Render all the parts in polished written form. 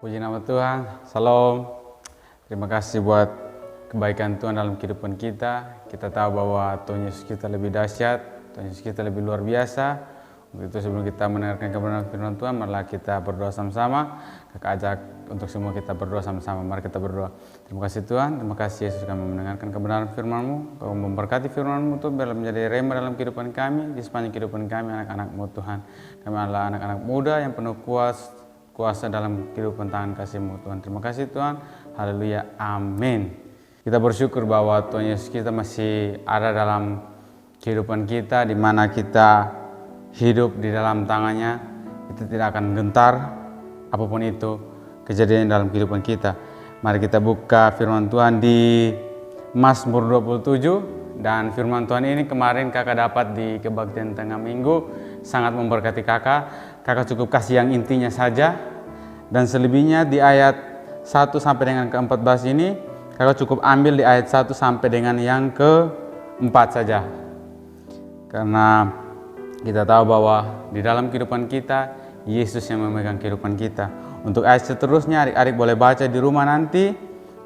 Puji nama Tuhan, Salam. Terima kasih buat kebaikan Tuhan dalam kehidupan kita. Kita tahu bahwa Tuhan Yesus kita lebih dahsyat, Tuhan Yesus kita lebih luar biasa. Untuk itu sebelum kita mendengarkan kebenaran firman Tuhan, marilah kita berdoa sama-sama. Kakak ajak untuk semua kita berdoa sama-sama. Mari kita berdoa. Terima kasih Tuhan, terima kasih Yesus kami mendengarkan kebenaran firman-Mu. Kau memberkati firman-Mu Tuhan biar menjadi rema dalam kehidupan kami, di sepanjang kehidupan kami anak-anak-Mu Tuhan. Kami adalah anak-anak muda yang penuh kuasa dalam kehidupan tangan kasih-Mu Tuhan. Terima kasih Tuhan. Haleluya. Amin. Kita bersyukur bahwa Tuhan Yesus kita masih ada dalam kehidupan kita, di mana kita hidup di dalam tangannya. Kita tidak akan gentar apapun itu kejadian dalam kehidupan kita. Mari kita buka firman Tuhan di Mazmur 27. Dan firman Tuhan ini kemarin kakak dapat di kebaktian tengah minggu, sangat memberkati kakak. Kakak cukup kasih yang intinya saja, dan selebihnya di ayat 1 sampai dengan ke-14 ini kakak cukup ambil di ayat 1 sampai dengan yang ke-4 saja. Karena kita tahu bahwa di dalam kehidupan kita Yesus yang memegang kehidupan kita. Untuk ayat seterusnya adik-adik boleh baca di rumah nanti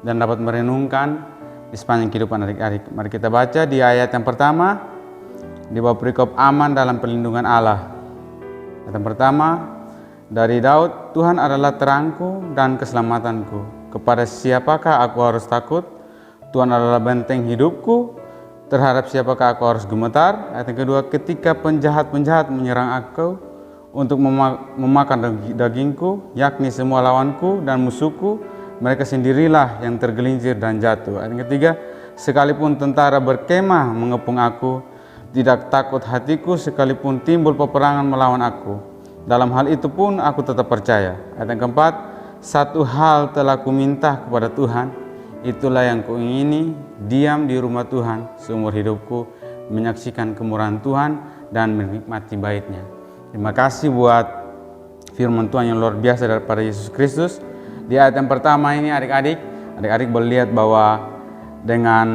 dan dapat merenungkan di sepanjang kehidupan adik-adik. Mari kita baca di ayat yang pertama, di bawah perikop aman dalam perlindungan Allah. Ayat yang pertama, dari Daud, Tuhan adalah terangku dan keselamatanku. Kepada siapakah aku harus takut? Tuhan adalah benteng hidupku. Terhadap siapakah aku harus gemetar? Ayat yang kedua, ketika penjahat-penjahat menyerang aku untuk memakan dagingku, yakni semua lawanku dan musuhku, mereka sendirilah yang tergelincir dan jatuh. Ayat yang ketiga, sekalipun tentara berkemah mengepung aku, tidak takut hatiku sekalipun timbul peperangan melawan aku. Dalam hal itu pun aku tetap percaya. Ayat yang keempat, satu hal telah kuminta kepada Tuhan, itulah yang kuingini, diam di rumah Tuhan seumur hidupku, menyaksikan kemurahan Tuhan dan menikmati bait-Nya. Terima kasih buat firman Tuhan yang luar biasa daripada Yesus Kristus. Di ayat yang pertama ini adik-adik boleh lihat bahwa dengan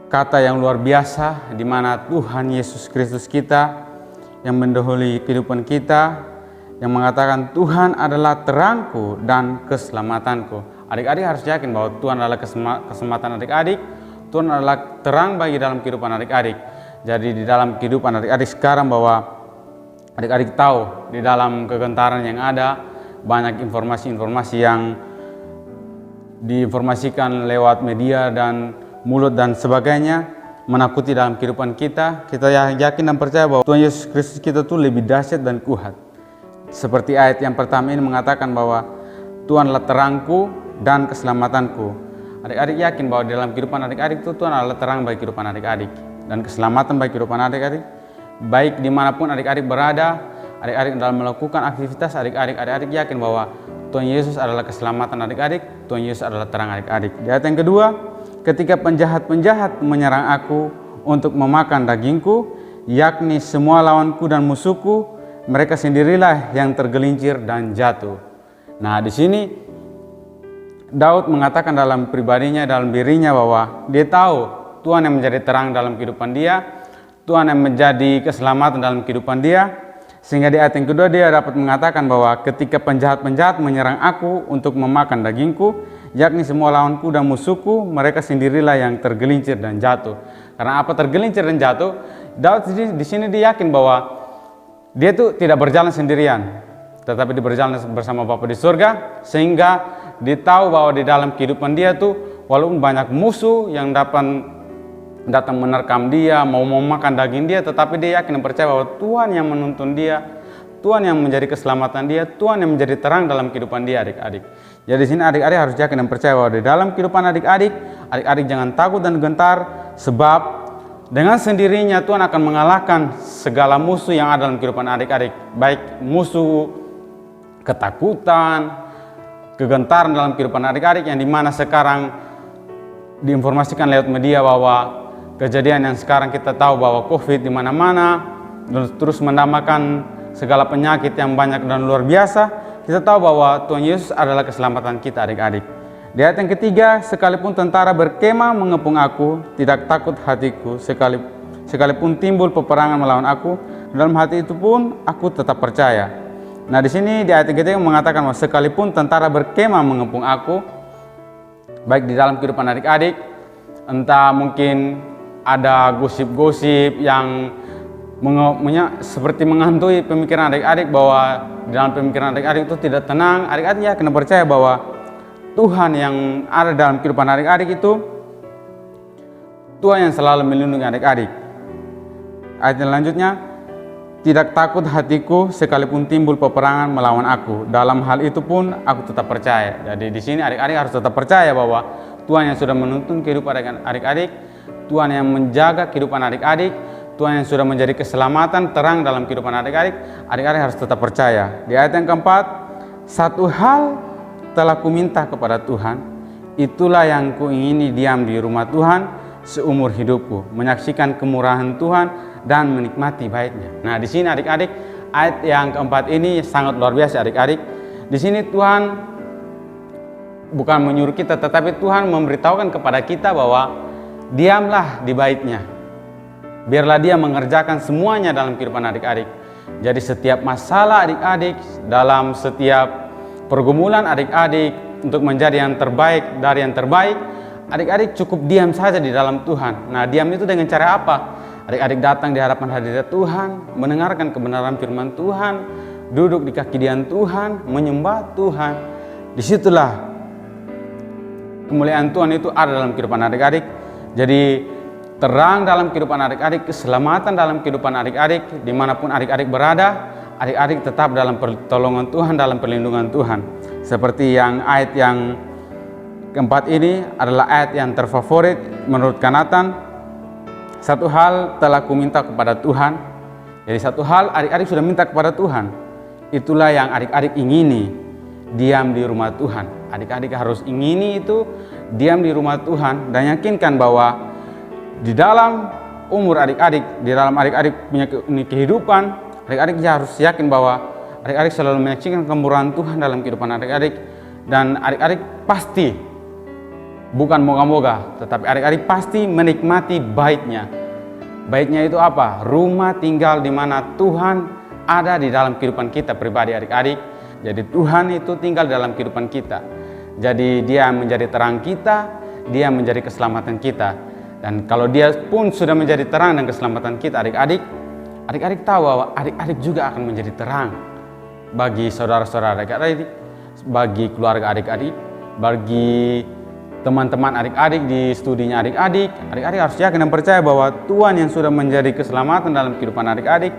kata yang luar biasa, di mana Tuhan Yesus Kristus kita yang mendahului kehidupan kita, yang mengatakan Tuhan adalah terangku dan keselamatanku. Adik-adik harus yakin bahwa Tuhan adalah keselamatan adik-adik, Tuhan adalah terang bagi dalam kehidupan adik-adik. Jadi di dalam kehidupan adik-adik sekarang bahwa adik-adik tahu di dalam kegentaran yang ada, banyak informasi-informasi yang diinformasikan lewat media dan mulut dan sebagainya, menakuti dalam kehidupan kita. Kita yakin dan percaya bahwa Tuhan Yesus Kristus kita tuh lebih dahsyat dan kuat. Seperti ayat yang pertama ini mengatakan bahwa Tuhan adalah terangku dan keselamatanku. Adik-adik yakin bahwa di dalam kehidupan adik-adik itu Tuhan adalah terang bagi kehidupan adik-adik dan keselamatan bagi kehidupan adik-adik. Baik dimanapun adik-adik berada, adik-adik dalam melakukan aktivitas, adik-adik yakin bahwa Tuhan Yesus adalah keselamatan adik-adik, Tuhan Yesus adalah terang adik-adik. Di ayat yang kedua, ketika penjahat-penjahat menyerang aku untuk memakan dagingku, yakni semua lawanku dan musuhku, mereka sendirilah yang tergelincir dan jatuh. Nah, di sini Daud mengatakan dalam pribadinya, dalam dirinya bahwa dia tahu Tuhan yang menjadi terang dalam kehidupan dia, Tuhan yang menjadi keselamatan dalam kehidupan dia. Sehingga di ayat yang kedua dia dapat mengatakan bahwa ketika penjahat-penjahat menyerang aku untuk memakan dagingku, yakni semua lawanku dan musuhku, mereka sendirilah yang tergelincir dan jatuh. Karena apa tergelincir dan jatuh? Daud di sini dia yakin bahwa dia tuh tidak berjalan sendirian, tetapi dia berjalan bersama Bapa di surga, sehingga dia tahu bahwa di dalam kehidupan dia tuh walaupun banyak musuh yang datang menerkam dia, mau memakan daging dia, tetapi dia yakin dan percaya bahwa Tuhan yang menuntun dia, Tuhan yang menjadi keselamatan dia, Tuhan yang menjadi terang dalam kehidupan dia, adik-adik. Jadi di sini adik-adik harus yakin dan percaya bahwa di dalam kehidupan adik-adik jangan takut dan gentar, sebab dengan sendirinya Tuhan akan mengalahkan segala musuh yang ada dalam kehidupan adik-adik, baik musuh ketakutan, kegentaran dalam kehidupan adik-adik yang dimana sekarang diinformasikan lewat media bahwa kejadian yang sekarang kita tahu bahwa COVID di mana-mana terus mendambakan segala penyakit yang banyak dan luar biasa. Kita tahu bahwa Tuhan Yesus adalah keselamatan kita, adik-adik. Di ayat yang ketiga, sekalipun tentara berkemah mengepung aku, tidak takut hatiku, sekalipun timbul peperangan melawan aku, dalam hati itu pun aku tetap percaya. Nah, di sini di ayat yang ketiga mengatakan bahwa sekalipun tentara berkemah mengepung aku, baik di dalam kehidupan adik-adik, entah mungkin ada gosip-gosip yang seperti menghantui pemikiran adik-adik, bahwa di dalam pemikiran adik-adik itu tidak tenang. Adik-adik ya kena percaya bahwa Tuhan yang ada dalam kehidupan adik-adik itu Tuhan yang selalu melindungi adik-adik. Ayat yang selanjutnya, tidak takut hatiku sekalipun timbul peperangan melawan aku. Dalam hal itu pun aku tetap percaya. Jadi di sini adik-adik harus tetap percaya bahwa Tuhan yang sudah menuntun kehidupan adik-adik, Tuhan yang menjaga kehidupan adik-adik, Tuhan yang sudah menjadi keselamatan terang dalam kehidupan adik-adik. Adik-adik harus tetap percaya. Di ayat yang keempat, satu hal telah kuminta kepada Tuhan, itulah yang kuingini diam di rumah Tuhan seumur hidupku, menyaksikan kemurahan Tuhan dan menikmati baiknya. Nah, di sini adik-adik, ayat yang keempat ini sangat luar biasa adik-adik. Di sini Tuhan bukan menyuruh kita, tetapi Tuhan memberitahukan kepada kita bahwa diamlah di baitnya. Biarlah dia mengerjakan semuanya dalam kehidupan adik-adik. Jadi setiap masalah adik-adik, dalam setiap pergumulan adik-adik untuk menjadi yang terbaik dari yang terbaik, adik-adik cukup diam saja di dalam Tuhan. Nah, diam itu dengan cara apa? Adik-adik datang di hadapan hadirat Tuhan, mendengarkan kebenaran firman Tuhan, duduk di kaki dian Tuhan, menyembah Tuhan. Disitulah kemuliaan Tuhan itu ada dalam kehidupan adik-adik. Jadi terang dalam kehidupan adik-adik, keselamatan dalam kehidupan adik-adik, dimanapun adik-adik berada, adik-adik tetap dalam pertolongan Tuhan, dalam perlindungan Tuhan. Seperti yang ayat yang keempat ini adalah ayat yang terfavorit menurut Kanatan. Satu hal telah kuminta kepada Tuhan. Jadi satu hal adik-adik sudah minta kepada Tuhan, itulah yang adik-adik ingini, diam di rumah Tuhan. Adik-adik harus ingini itu diam di rumah Tuhan, dan yakinkan bahwa di dalam umur adik-adik, di dalam adik-adik punya kehidupan, adik-adik harus yakin bahwa adik-adik selalu menyaksikan kemurahan Tuhan dalam kehidupan adik-adik. Dan adik-adik pasti, bukan moga-moga, tetapi adik-adik pasti menikmati baiknya. Baiknya itu apa? Rumah tinggal di mana Tuhan ada di dalam kehidupan kita pribadi adik-adik. Jadi Tuhan itu tinggal dalam kehidupan kita. Jadi dia menjadi terang kita, dia menjadi keselamatan kita. Dan kalau dia pun sudah menjadi terang dan keselamatan kita adik-adik tahu bahwa adik-adik juga akan menjadi terang bagi saudara-saudara adik-adik, bagi keluarga adik-adik, bagi teman-teman adik-adik di studinya adik-adik. Adik-adik harus yakin dan percaya bahwa Tuhan yang sudah menjadi keselamatan dalam kehidupan adik-adik,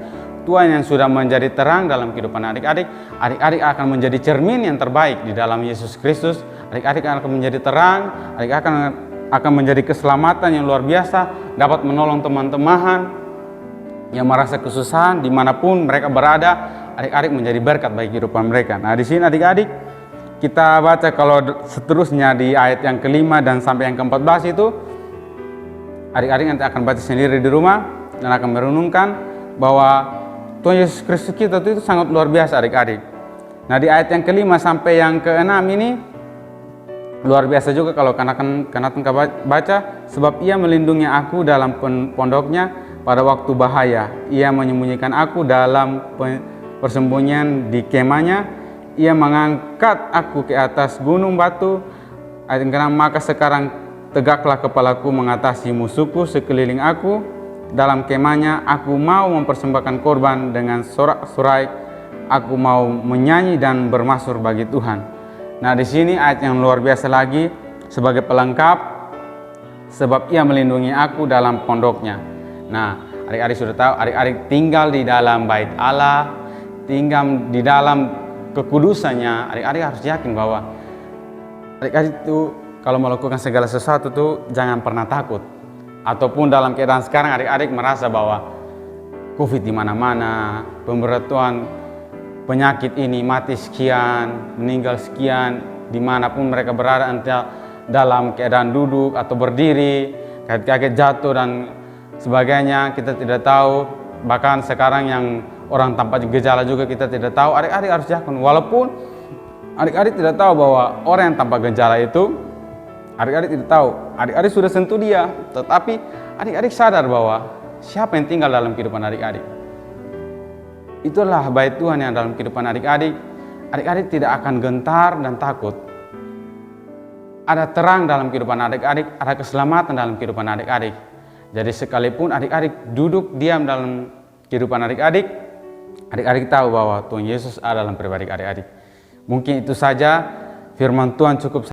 Tuhan yang sudah menjadi terang dalam kehidupan adik-adik, adik-adik akan menjadi cermin yang terbaik di dalam Yesus Kristus. Adik-adik akan menjadi terang, adik-adik akan menjadi keselamatan yang luar biasa, dapat menolong teman-teman yang merasa kesusahan dimanapun mereka berada. Adik-adik menjadi berkat bagi kehidupan mereka. Nah, di sini adik-adik kita baca kalau seterusnya di ayat yang kelima dan sampai yang ke-14 itu, adik-adik nanti akan baca sendiri di rumah dan akan merenungkan bahwa Tuhan Yesus Kristus kita itu sangat luar biasa adik-adik. Nah, di ayat yang kelima sampai yang ke-6 ini luar biasa juga kalau kanatan baca, sebab ia melindungi aku dalam pondoknya pada waktu bahaya. Ia menyembunyikan aku dalam persembunyian di kemahnya. Ia mengangkat aku ke atas gunung batu. Ayat yang ke-6, maka sekarang tegaklah kepalaku mengatasi musuhku sekeliling aku. Dalam kemahnya aku mau mempersembahkan korban dengan sorak-sorai. Aku mau menyanyi dan bermasmur bagi Tuhan. Nah, di sini ayat yang luar biasa lagi sebagai pelengkap, sebab ia melindungi aku dalam pondoknya. Nah, adik-adik sudah tahu, adik-adik tinggal di dalam bait Allah, tinggal di dalam kekudusannya. Adik-adik harus yakin bahwa adik-adik itu kalau melakukan segala sesuatu tuh jangan pernah takut. Ataupun dalam keadaan sekarang adik-adik merasa bahwa COVID di mana-mana, pemberitahuan penyakit ini mati sekian, meninggal sekian, dimanapun mereka berada, entah dalam keadaan duduk atau berdiri, kaget-kaget jatuh dan sebagainya, kita tidak tahu. Bahkan sekarang yang orang tanpa gejala juga kita tidak tahu. Adik-adik harus yakin, walaupun adik-adik tidak tahu bahwa orang yang tanpa gejala itu, adik-adik tidak tahu, adik-adik sudah sentuh dia, tetapi adik-adik sadar bahwa siapa yang tinggal dalam kehidupan adik-adik. Itulah baik Tuhan yang dalam kehidupan adik-adik. Adik-adik tidak akan gentar dan takut. Ada terang dalam kehidupan adik-adik, ada keselamatan dalam kehidupan adik-adik. Jadi sekalipun adik-adik duduk diam dalam kehidupan adik-adik, adik-adik tahu bahwa Tuhan Yesus ada dalam pribadi adik-adik. Mungkin itu saja firman Tuhan cukup